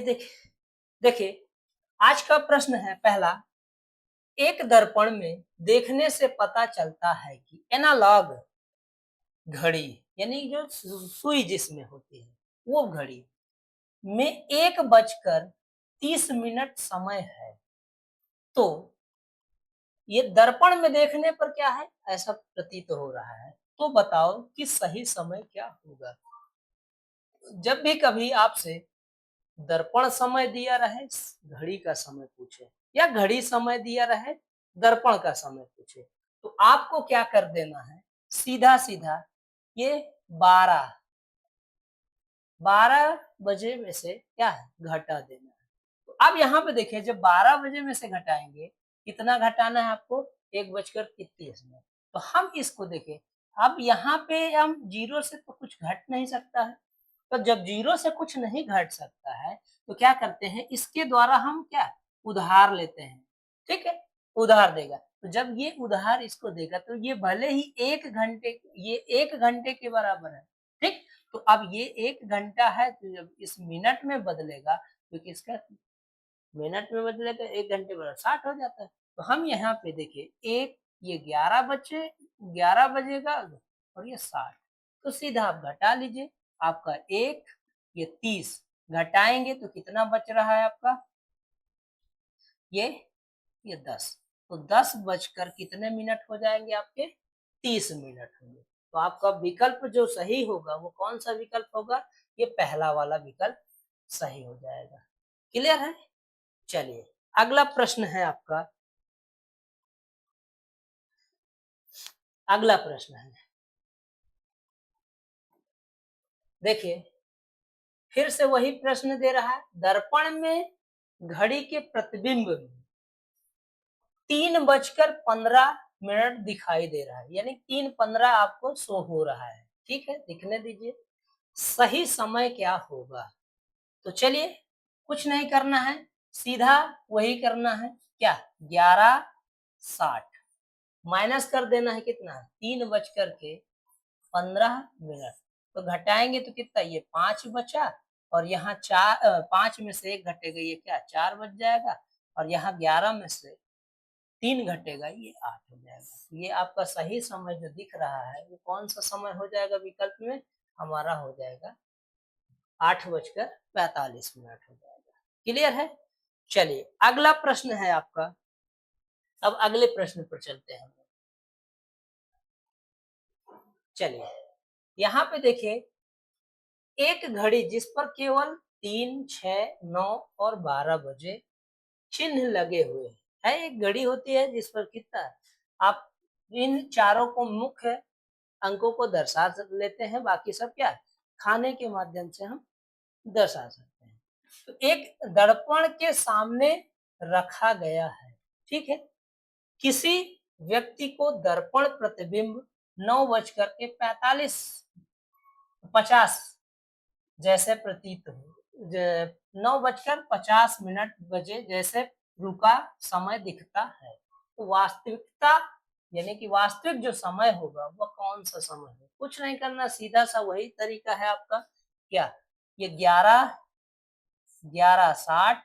देखिए आज का प्रश्न है पहला। एक दर्पण में देखने से पता चलता है कि एनालॉग घड़ी यानी जो सुई जिसमें होती है वो घड़ी में 1:30 समय है। तो ये दर्पण में देखने पर क्या है, ऐसा प्रतीत हो रहा है। तो बताओ कि सही समय क्या होगा। जब भी कभी आपसे दर्पण समय दिया रहे, घड़ी का समय पूछे, या घड़ी समय दिया रहे, दर्पण का समय पूछे, तो आपको क्या कर देना है, सीधा सीधा ये 12 बजे में से क्या है, घटा देना है। तो अब यहाँ पे देखिए, जब 12 बजे में से घटाएंगे, कितना घटाना है आपको, 1:31। तो हम इसको देखें, अब यहाँ पे हम जीरो से तो कुछ घट नहीं सकता है। तो जब जीरो से कुछ नहीं घट सकता है, तो क्या करते हैं, इसके द्वारा हम क्या उधार लेते हैं। ठीक है, उधार देगा। तो जब ये उधार इसको देगा, तो ये भले ही 1 घंटे, ये 1 घंटे के बराबर है। ठीक, तो अब ये 1 घंटा है, तो जब इस मिनट में बदलेगा, तो किसका मिनट में बदलेगा, 1 घंटे बराबर 60 हो जाता है। तो हम यहाँ पे देखिए, एक ये 11 बजेगा और ये 60, तो सीधा आप घटा लीजिए। आपका एक, ये 30 घटाएंगे तो कितना बच रहा है आपका, ये 10। तो 10 बजकर कितने मिनट हो जाएंगे आपके, 30 मिनट होंगे। तो आपका विकल्प जो सही होगा वो कौन सा विकल्प होगा, ये पहला वाला विकल्प सही हो जाएगा। क्लियर है। चलिए अगला प्रश्न है आपका। अगला प्रश्न है, देखिए फिर से वही प्रश्न दे रहा है। दर्पण में घड़ी के प्रतिबिंब में 3:15 दिखाई दे रहा है, यानी 3:15 आपको शो हो रहा है। ठीक है, दिखने दीजिए। सही समय क्या होगा। तो चलिए, कुछ नहीं करना है, सीधा वही करना है, क्या 11:60 माइनस कर देना है, कितना 3:15। तो घटाएंगे तो कितना, ये 5 बचा, और यहाँ 5 में से 1 घटेगा, ये क्या 4 बच जाएगा, और यहाँ 11 में से 3 घटेगा, ये 8 हो जाएगा। ये आपका सही समय जो दिख रहा है, वो कौन सा समय हो जाएगा विकल्प में, हमारा हो जाएगा 8:45 हो जाएगा। क्लियर है। चलिए अगला प्रश्न है आपका। अब अगले प्रश्न पर चलते हैं। चलिए यहाँ पे देखिए, एक घड़ी जिस पर केवल 3, 6, 9 और 12 बजे चिन्ह लगे हुए हैं। एक घड़ी होती है जिस पर कितना, आप इन चारों को मुख्य अंकों को दर्शा लेते हैं, बाकी सब क्या खाने के माध्यम से हम दर्शा सकते हैं। तो एक दर्पण के सामने रखा गया है। ठीक है, किसी व्यक्ति को दर्पण प्रतिबिंब 9:45 जैसे प्रतीत हो, 9:50 बजे जैसे रुका समय दिखता है। तो वास्तविकता यानी कि वास्तविक जो समय होगा वह कौन सा समय है, कुछ नहीं करना, सीधा सा वही तरीका है आपका। क्या, ये 11:60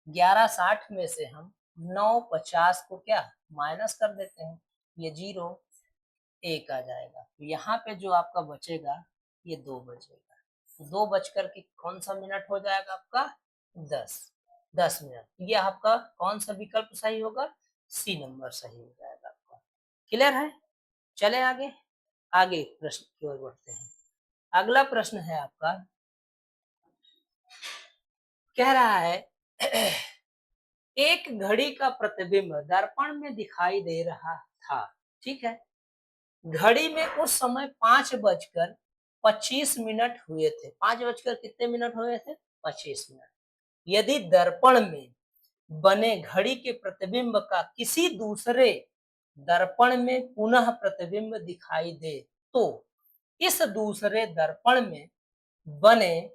11:60 में से हम 9:50 को क्या माइनस कर देते हैं, ये 0 1 आ जाएगा। तो यहाँ पे जो आपका बचेगा, ये 2 बचेगा। तो 2 बजकर के कौन सा मिनट हो जाएगा आपका, 10 मिनट। ये आपका कौन सा विकल्प सही होगा, सी नंबर सही हो जाएगा आपका। क्लियर है। चले आगे, आगे प्रश्न की ओर बढ़ते हैं। अगला प्रश्न है आपका, कह रहा है एक घड़ी का प्रतिबिंब दर्पण में दिखाई दे रहा था। ठीक है, घड़ी में उस समय 5:25 हुए थे। 5 बजकर कितने मिनट हुए थे, 25 मिनट। यदि दर्पण में बने घड़ी के प्रतिबिंब का किसी दूसरे दर्पण में पुनः प्रतिबिंब दिखाई दे, तो इस दूसरे दर्पण में बने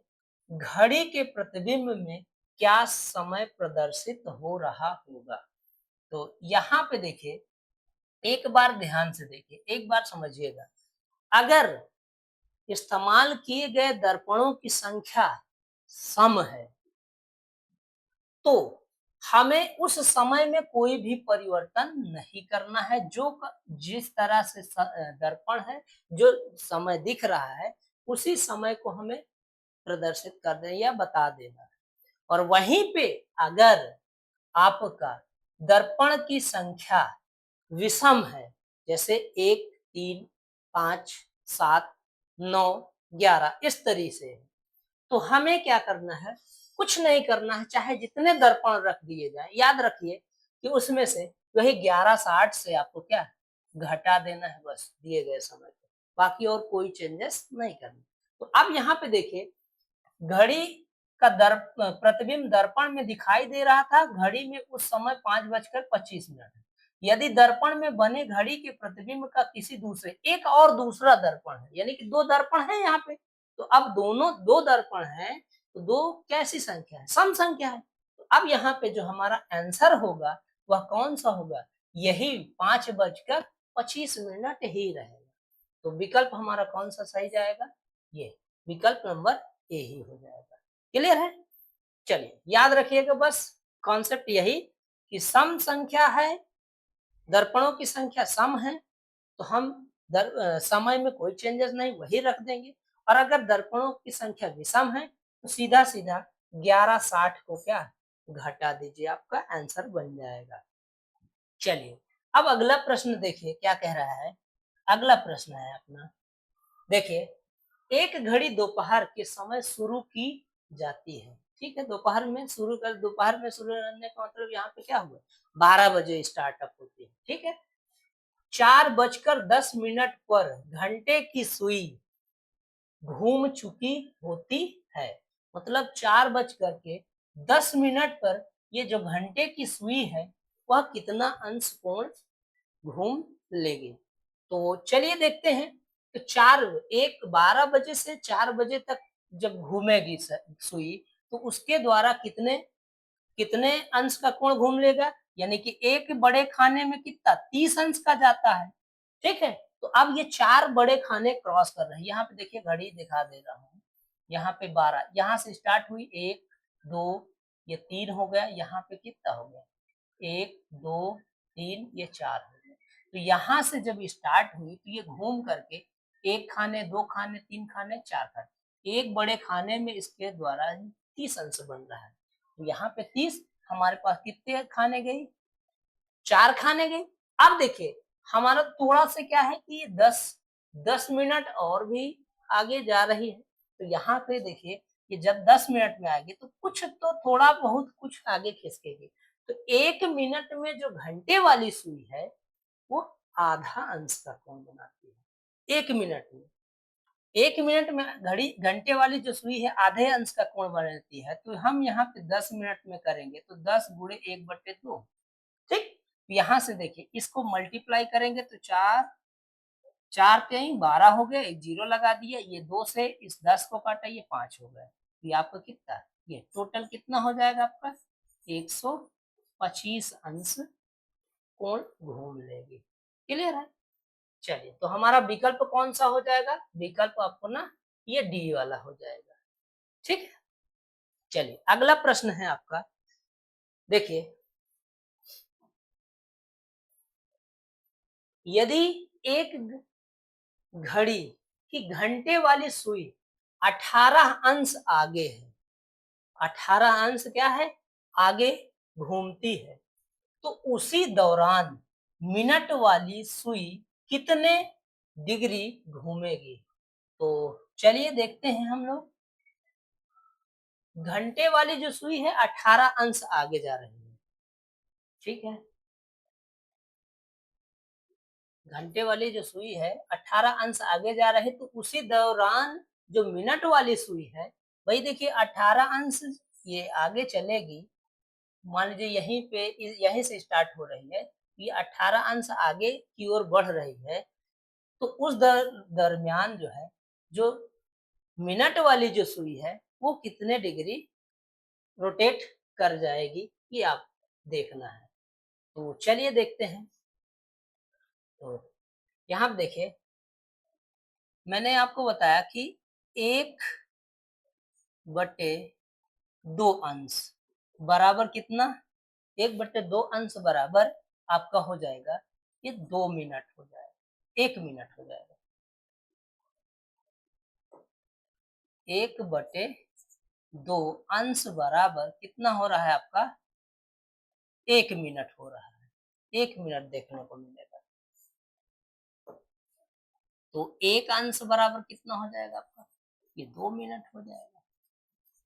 घड़ी के प्रतिबिंब में क्या समय प्रदर्शित हो रहा होगा। तो यहाँ पे देखिए, एक बार ध्यान से देखिए, एक बार समझिएगा। अगर इस्तेमाल किए गए दर्पणों की संख्या सम है तो हमें उस समय में कोई भी परिवर्तन नहीं करना है। जिस तरह से दर्पण है, जो समय दिख रहा है, उसी समय को हमें प्रदर्शित कर देना या बता देना है। और वहीं पे अगर आपका दर्पण की संख्या विषम है, जैसे 1, 3, 5, 7, 9, 11 इस तरीके से, तो हमें क्या करना है, कुछ नहीं करना है, चाहे जितने दर्पण रख दिए जाए। याद रखिए कि उसमें से वही 1160 से आपको क्या घटा देना है, बस दिए गए समय पे, बाकी और कोई चेंजेस नहीं करना। तो अब यहाँ पे देखिए, घड़ी का प्रतिबिंब दर्पण में दिखाई दे रहा था, घड़ी में उस समय 5:25 है। यदि दर्पण में बने घड़ी के प्रतिबिंब का किसी दूसरे एक और दूसरा दर्पण है, यानी कि दो दर्पण है यहाँ पे, तो अब दोनों दो दर्पण है, तो दो कैसी संख्या है, सम संख्या है। तो अब यहाँ पे जो हमारा आंसर होगा वह कौन सा होगा, यही 5:25 ही रहेगा। तो विकल्प हमारा कौन सा सही जाएगा, ये विकल्प नंबर ए ही हो जाएगा। क्लियर है? चलिए याद रखिएगा, बस कॉन्सेप्ट यही कि सम संख्या है, दर्पणों की संख्या सम है, तो हम समय में कोई चेंजेस नहीं, वही रख देंगे। और अगर दर्पणों की संख्या विषम है तो सीधा सीधा 1160 को क्या घटा दीजिए, आपका आंसर बन जाएगा। चलिए अब अगला प्रश्न देखिए क्या कह रहा है। अगला प्रश्न है अपना, देखिए, एक घड़ी दोपहर के समय शुरू की जाती है। ठीक है, दोपहर में शुरू करने का मतलब यहाँ पे क्या हुआ, 12 बजे स्टार्टअप होती है। ठीक है, 4:10 पर घंटे की सुई घूम चुकी होती है। मतलब 4:10 पर ये जो घंटे की सुई है वह कितना अंश कोण घूम लेगी। तो चलिए देखते हैं। तो 12 बजे से 4 बजे तक जब घूमेगी सुई, तो उसके द्वारा कितने कितने अंश का कोण घूम लेगा, यानी कि एक बड़े खाने में कितना 30 अंश का जाता है। ठीक है, तो अब ये 4 बड़े खाने क्रॉस कर रहे हैं। यहाँ पे देखिए घड़ी दिखा दे रहा हूँ, यहाँ पे 12, यहाँ से स्टार्ट हुई 1, 2, ये 3 हो गया, यहाँ पे कितना हो गया 1, 2, 3, ये 4 हो गया। तो यहाँ से जब स्टार्ट हुई तो ये घूम करके 1 खाने, 2 खाने, 3 खाने, 4 खाने, एक बड़े खाने में इसके द्वारा 30 अंश बन रहा है। तो यहाँ पे 30, हमारे पास कितने खाने गई, 4 खाने गई। अब देखिए हमारा थोड़ा सा क्या है कि ये 10 मिनट और भी आगे जा रही है। तो यहाँ पे देखिए कि जब 10 मिनट में आएगी तो कुछ तो थोड़ा बहुत कुछ आगे खिसकेगी। तो 1 मिनट में जो घंटे वाली सुई है वो आधा अंश का कोण बनाती है। 1 मिनट में, 1 मिनट में घड़ी घंटे वाली जो सुई है आधे अंश का कोण बनाती है। तो हम यहाँ पे 10 मिनट में करेंगे तो 10 गुणे 1/2, ठीक। यहाँ से देखिए इसको मल्टीप्लाई करेंगे तो 4 3 12 हो गए, एक जीरो लगा दिया, ये 2 से इस 10 को काटा, ये 5 हो गए। ये आपका कितना, ये टोटल कितना हो जाएगा आपका 125 अंश कोण घूम लेगी। क्लियर है? चलिए तो हमारा विकल्प कौन सा हो जाएगा, विकल्प आपको ना ये डी वाला हो जाएगा। ठीक है, चलिए अगला प्रश्न है आपका, देखिए, यदि एक घड़ी की घंटे वाली सुई 18 अंश आगे है, 18 अंश क्या है आगे घूमती है, तो उसी दौरान मिनट वाली सुई कितने डिग्री घूमेगी। तो चलिए देखते हैं हम लोग। घंटे वाली जो सुई है 18 अंश आगे जा रही है। ठीक है, घंटे वाली जो सुई है 18 अंश आगे जा रही है, तो उसी दौरान जो मिनट वाली सुई है वही देखिए 18 अंश ये आगे चलेगी। मान लीजिए यहीं से स्टार्ट हो रही है, ये 18 अंश आगे की ओर बढ़ रही है, तो उस दरमियान जो है, जो मिनट वाली जो सुई है वो कितने डिग्री रोटेट कर जाएगी, ये आप देखना है। तो चलिए देखते हैं। तो यहाँ पे देखिए मैंने आपको बताया कि 1/2 अंश बराबर कितना, 1/2 अंश बराबर आपका हो जाएगा, ये 2 मिनट हो जाएगा, 1 मिनट हो जाएगा। 1/2 अंश बराबर कितना हो रहा है आपका, 1 मिनट हो रहा है, 1 मिनट देखने को मिलेगा। तो 1 अंश बराबर कितना हो जाएगा आपका, ये 2 मिनट हो जाएगा,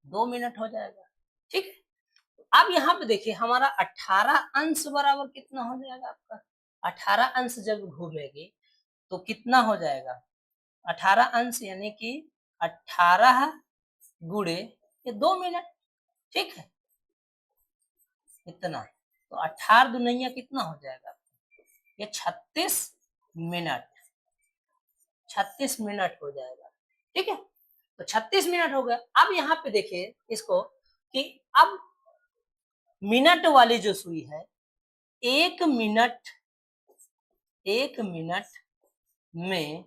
2 मिनट हो जाएगा, ठीक है। अब यहाँ पे देखिए हमारा 18 अंश बराबर कितना हो जाएगा आपका, 18 अंश जब घूमेगी तो कितना हो जाएगा, 18 अंश यानी कि 18 गुणे ये 2 मिनट, ठीक है, इतना। तो 18 दुनिया कितना हो जाएगा, ये 36 मिनट, 36 मिनट हो जाएगा, ठीक है। तो 36 मिनट हो गया। अब यहाँ पे देखिए इसको कि अब मिनट वाली जो सुई है, 1 मिनट में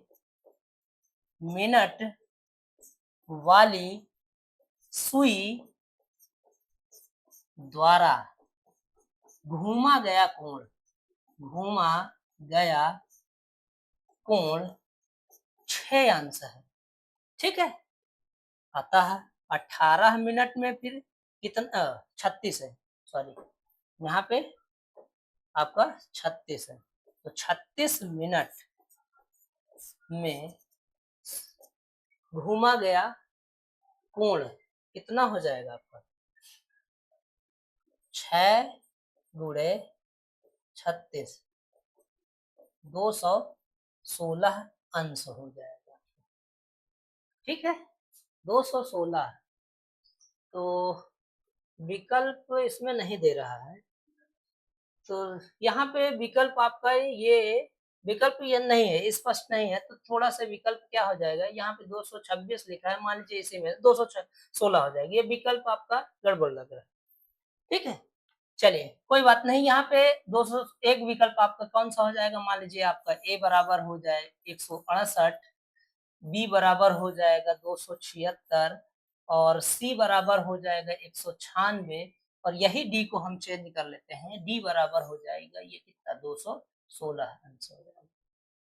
मिनट वाली सुई द्वारा घूमा गया कोण 6 अंश है, ठीक है। अतः 18 मिनट में फिर कितना, 36 है, सॉरी यहाँ पे आपका 36 है। तो 36 मिनट में घूमा गया कोण कितना हो जाएगा आपका, 6 गुणे 36, 216 अंश हो जाएगा, ठीक है, 216। तो विकल्प इसमें नहीं दे रहा है, तो यहाँ पे विकल्प आपका ये नहीं है, स्पष्ट नहीं है, तो थोड़ा सा विकल्प क्या हो जाएगा, यहाँ पे 226 लिखा है, मान लीजिए इसी में 216 हो जाएगा, ये विकल्प आपका गड़बड़ लग रहा है, ठीक है। चलिए कोई बात नहीं, यहाँ पे 201 विकल्प आपका कौन सा हो जाएगा, मान लीजिए आपका ए बराबर हो जाए 168, बी बराबर हो जाएगा 276 और सी बराबर हो जाएगा 196, और यही डी को हम चेंज कर लेते हैं, डी बराबर हो जाएगा ये कितना, 216 अंश हो जाएगा।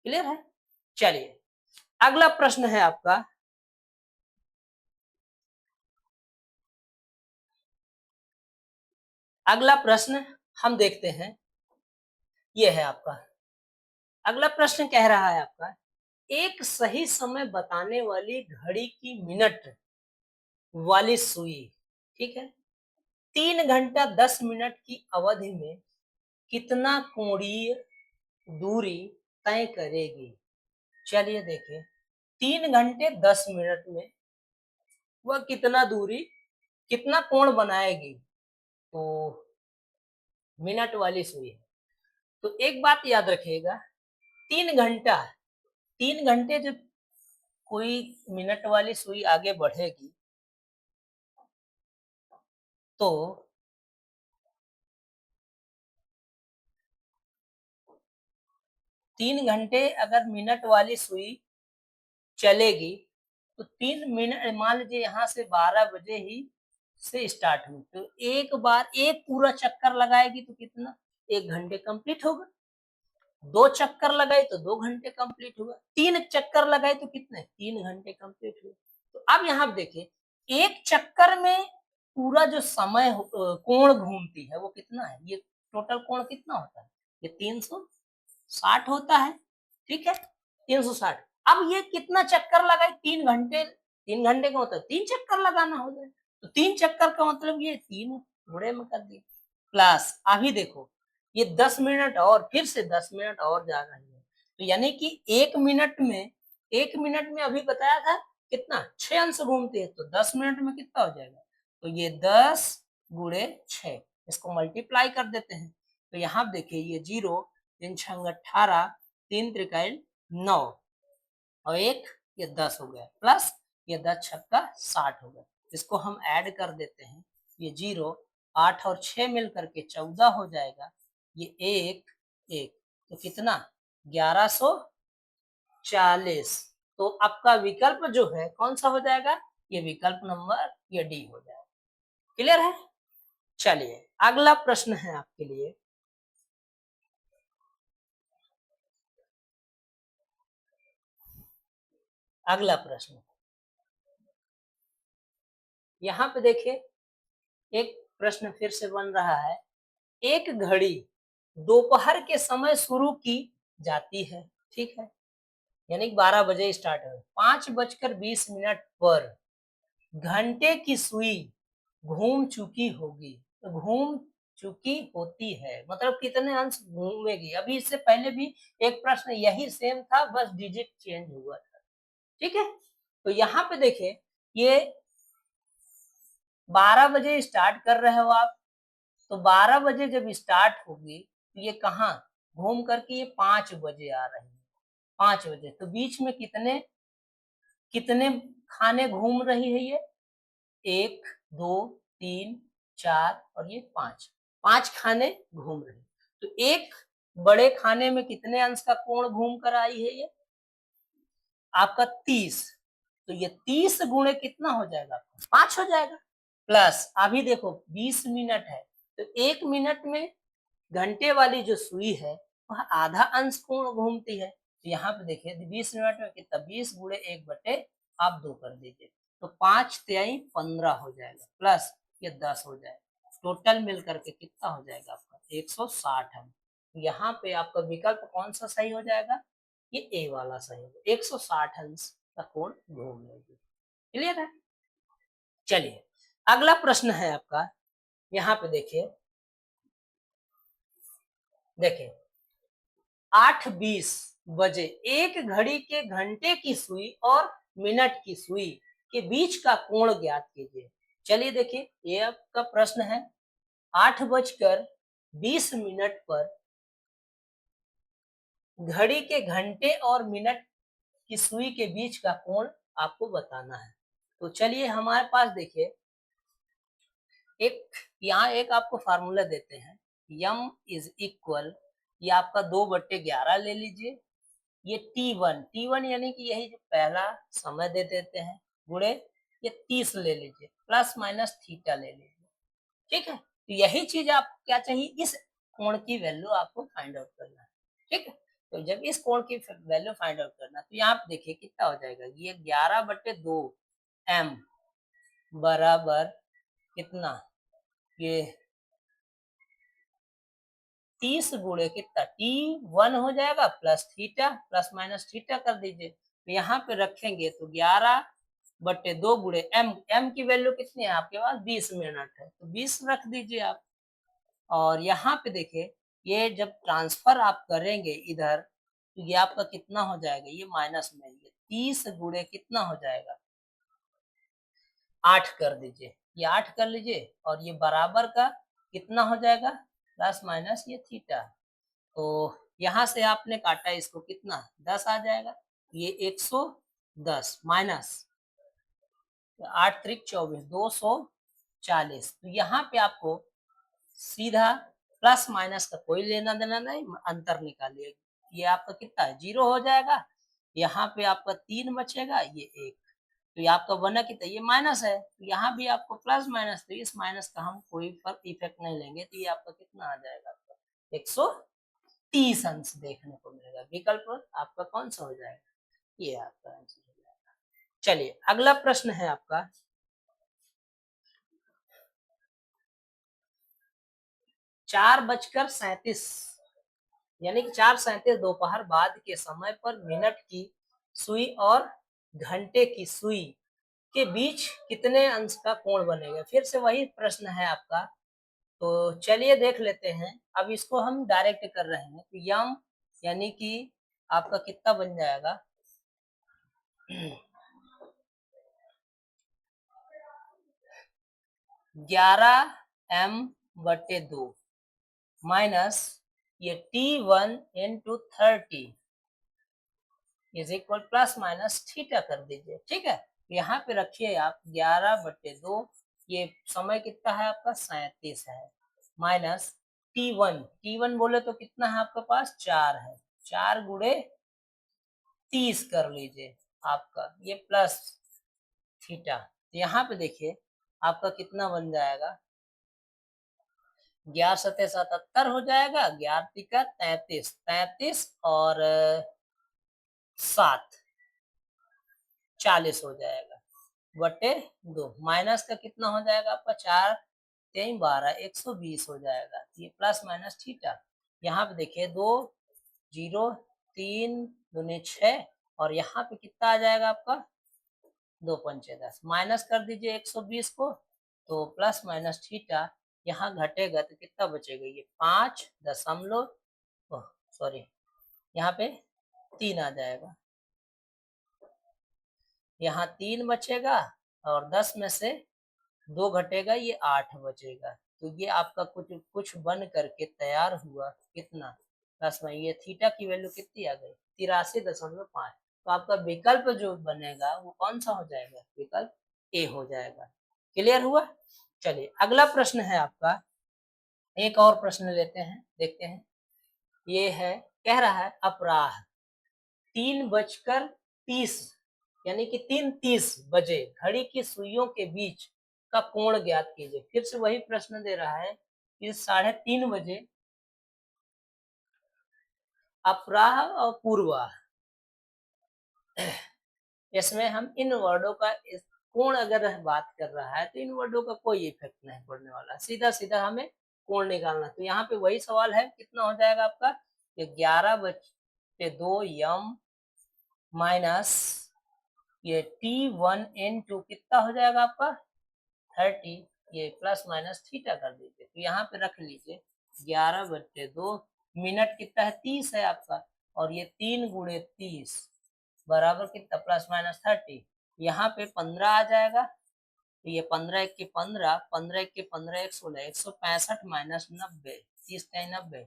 क्लियर है। चलिए अगला प्रश्न है आपका, अगला प्रश्न हम देखते हैं, ये है आपका अगला प्रश्न, कह रहा है आपका, एक सही समय बताने वाली घड़ी की मिनट वाली सुई, ठीक है, 3 घंटा 10 मिनट की अवधि में कितना कोणीय दूरी तय करेगी। चलिए देखिए 3 घंटे 10 मिनट में वह कितना कोण बनाएगी, तो मिनट वाली सुई है। तो एक बात याद रखिएगा, 3 घंटा 3 घंटे जब कोई मिनट वाली सुई आगे बढ़ेगी तो 3 घंटे अगर मिनट वाली सुई चलेगी तो 3 मिनट, मान लीजिए यहाँ से 12 बजे ही से स्टार्ट हुई, तो एक बार एक पूरा चक्कर लगाएगी तो कितना, 1 घंटे कंप्लीट होगा। 2 चक्कर लगाए तो 2 घंटे कंप्लीट हुआ, 3 चक्कर लगाए तो कितने, 3 घंटे कंप्लीट हुए। तो अब यहाँ देखिए एक चक्कर में पूरा जो समय कोण घूमती है वो कितना है, ये टोटल कोण कितना होता है, ये 360 होता है, ठीक है, 360। अब ये कितना चक्कर लगाए, 3 घंटे, 3 घंटे का मतलब 3 चक्कर लगाना हो जाए, तो 3 चक्कर का मतलब ये 3 गुणे में कर दिया, प्लस अभी देखो ये 10 मिनट और फिर से 10 मिनट और जा रही है, तो यानी कि 1 मिनट में अभी बताया था कितना, 6 अंश घूमते हैं, तो 10 मिनट में कितना हो जाएगा, तो ये 10 गुणे 6, इसको मल्टीप्लाई कर देते हैं, तो यहाँ देखिए ये 0, 3 छंग 18, 3 त्रिकाल 9 और एक ये 10 हो गया, प्लस ये 10 छक्का 60 हो गया, इसको हम ऐड कर देते हैं, ये 0, 8 और 6 मिल करके 14 हो जाएगा, ये 1 1, तो कितना 1140, तो आपका विकल्प जो है कौन सा हो जाएगा, ये विकल्प नंबर ये डी हो जाएगा। क्लियर है? चलिए अगला प्रश्न है आपके लिए। अगला प्रश्न यहाँ पे देखिए, एक प्रश्न फिर से बन रहा है। एक घड़ी दोपहर के समय शुरू की जाती है, ठीक है, यानी 12 बजे स्टार्ट है, 5:20 पर घंटे की सुई घूम चुकी होगी, तो घूम चुकी होती है मतलब कितने अंश घूमेगी। अभी इससे पहले भी एक प्रश्न यही सेम था, बस डिजिट चेंज हुआ था, ठीक है। तो यहाँ पे देखिए, ये 12 बजे स्टार्ट कर रहे हो आप, तो 12 बजे जब स्टार्ट होगी तो ये कहाँ घूम करके ये 5 बजे आ रही है, 5 बजे, तो बीच में कितने कितने खाने घूम रही है ये, 1 2 3 4 और ये 5, 5 खाने घूम रही है। तो एक बड़े खाने में कितने अंश का कोण घूम कर आई है ये आपका 30, तो ये 30 गुणे कितना हो जाएगा आपका 5 हो जाएगा। प्लस अभी देखो 20 मिनट है, तो 1 मिनट में घंटे वाली जो सुई है वह आधा अंश कोण घूमती है। तो यहाँ पे देखिए 20 मिनट में कितना, 20 गुणे 1 बटे आप 2 कर दीजिए, तो 5 तिहाई 15 हो जाएगा, प्लस ये 10 हो जाएगा, टोटल मिल करके कितना हो जाएगा आपका 160 अंश। यहाँ पे आपका विकल्प कौन सा सही हो जाएगा, ये ए वाला सही होगा, 160 अंश का कोण घूम लेगी। क्लियर है? चलिए अगला प्रश्न है आपका, यहाँ पे देखिए, देखिए 8:20 बजे एक घड़ी के घंटे की सुई और मिनट की सुई के बीच का कोण ज्ञात कीजिए। चलिए देखिए, ये आपका प्रश्न है, 8:20 पर घड़ी के घंटे और मिनट की सुई के बीच का कोण आपको बताना है। तो चलिए हमारे पास देखिए, एक यहाँ एक आपको फार्मूला देते हैं, यम इज इक्वल, ये आपका 2/11 ले लीजिए, ये T1 यानी कि यही जो पहला समय दे देते हैं, गुणे ये 30 ले लीजिए, प्लस माइनस थीटा ले लीजिए, ठीक है। तो यही चीज आपको क्या चाहिए, इस कोण की वैल्यू आपको फाइंड आउट करना है, ठीक है। तो जब इस कोण की वैल्यू फाइंड आउट करना, तो यहाँ पे देखिए कितना हो जाएगा, ये 11/2 m बराबर कितना, ये 30 गुणे कितना T1 हो जाएगा, plus theta, plus minus theta कर दीजिए, तो यहाँ पे रखेंगे तो 11/2 गुणे m की वैल्यू कितनी है आपके पास, 20 मिनट है, तो 20 रख दीजिए आप। और यहाँ पे देखिए, ये जब ट्रांसफर आप करेंगे इधर, तो ये आपका कितना हो जाएगा, ये माइनस में, ये 30 गुणे कितना हो जाएगा, 8 कर दीजिए, ये 8 कर लीजिए, और ये बराबर का कितना हो जाएगा, प्लस माइनस ये थीटा। तो यहाँ से आपने काटा इसको कितना, 10 आ जाएगा, ये 110 माइनस 8 त्रिक 24, 240। तो यहाँ पे आपको सीधा प्लस माइनस का कोई लेना देना नहीं, अंतर निकालिए, ये आपका कितना है, 0 हो जाएगा, यहाँ पे आपका 3 बचेगा, ये 1, तो ये आपका बना कितना, ये माइनस है, तो यहाँ भी आपको प्लस माइनस, तो इस माइनस का हम कोई फर्क इफेक्ट नहीं लेंगे, तो ये आपका कितना आ जाएगा, आपका 130 अंश देखने को मिलेगा। विकल्प आपका कौन सा हो जाएगा, ये आपका आंसर हो जाएगा। चलिए अगला प्रश्न है आपका, 4:37 यानी कि 4:37 दोपहर बाद के समय पर मिनट की सुई और घंटे की सुई के बीच कितने अंश का कोण बनेगा। फिर से वही प्रश्न है आपका, तो चलिए देख लेते हैं। अब इसको हम डायरेक्ट कर रहे हैं, तो यम यानी कि आपका कितना बन जाएगा 11m/2 माइनस ये T1 into 30 is equal plus minus theta कर दीजिए, ठीक है। यहाँ पे रखिए आप 11/2, ये समय कितना है आपका 37 है, माइनस T1 बोले तो कितना है आपके पास 4 है, 4 गुणे 30 कर लीजिए, आपका ये प्लस थीटा। यहाँ पे देखिए आपका कितना बन जाएगा, 11 सतह 77 हो जाएगा, 11 तिका 33, 33 और 7 40 हो जाएगा बटे 2। माइनस का कितना हो जाएगा आपका, 4 3 12 120 हो जाएगा। ये प्लस माइनस थीटा। यहाँ पे देखिए 2 0 3 दूनी 6 और यहाँ पे कितना आ जाएगा आपका 2 पंचे 10। माइनस कर दीजिए 120 को, तो प्लस माइनस थीटा यहाँ घटेगा तो कितना बचेगा, ये 5 दशमलव सॉरी यहाँ पे 3 आ जाएगा, यहाँ 3 बचेगा और 10 में से 2 घटेगा, ये 8 बचेगा। तो ये आपका कुछ कुछ बन करके तैयार हुआ कितना, प्लस में ये थीटा की वैल्यू कितनी आ गई 83.5। तो आपका विकल्प जो बनेगा वो कौन सा हो जाएगा, विकल्प ए हो जाएगा। क्लियर हुआ। चलिए अगला प्रश्न है आपका, एक और प्रश्न लेते हैं, देखते हैं। ये है, कह रहा है अपराह 3:30 यानी कि 3:30 बजे घड़ी की सुइयों के बीच का कोण ज्ञात कीजिए। फिर से वही प्रश्न दे रहा है कि 3:30 बजे अपराह और पूर्वाह, इसमें हम इन वर्डों का कोण अगर बात कर रहा है तो इन वर्डों का कोई इफेक्ट नहीं पड़ने वाला, सीधा सीधा हमें कोण निकालना। तो यहाँ पे वही सवाल है, कितना हो जाएगा आपका, 11/2 यम माइनस ये T1N2 कितना हो जाएगा आपका 30, ये प्लस माइनस थीटा कर दीजिए। तो यहाँ पे रख लीजिए 11/2, मिनट कितना है 30 है आपका, और ये 3 गुणे 30 बराबर कितना प्लस माइनस 30। यहाँ पे 15 आ जाएगा, तो ये 15 1 के 15, 15 1 के 15 1 16, 165 माइनस 90, 30 90,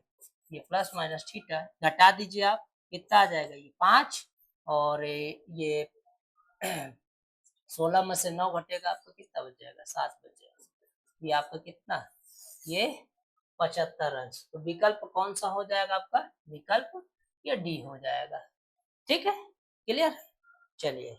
ये प्लस माइनस थीटा घटा दीजिए आप, कितना आ जाएगा ये 5, और ये 16 में से 9 घटेगा आपको कितना बच जाएगा, 7 बच जाएगा। ये आपका कितना, ये 75 अंश। तो विकल्प कौन सा हो जाएगा आपका, विकल्प ये डी हो जाएगा। ठीक है, क्लियर। चलिए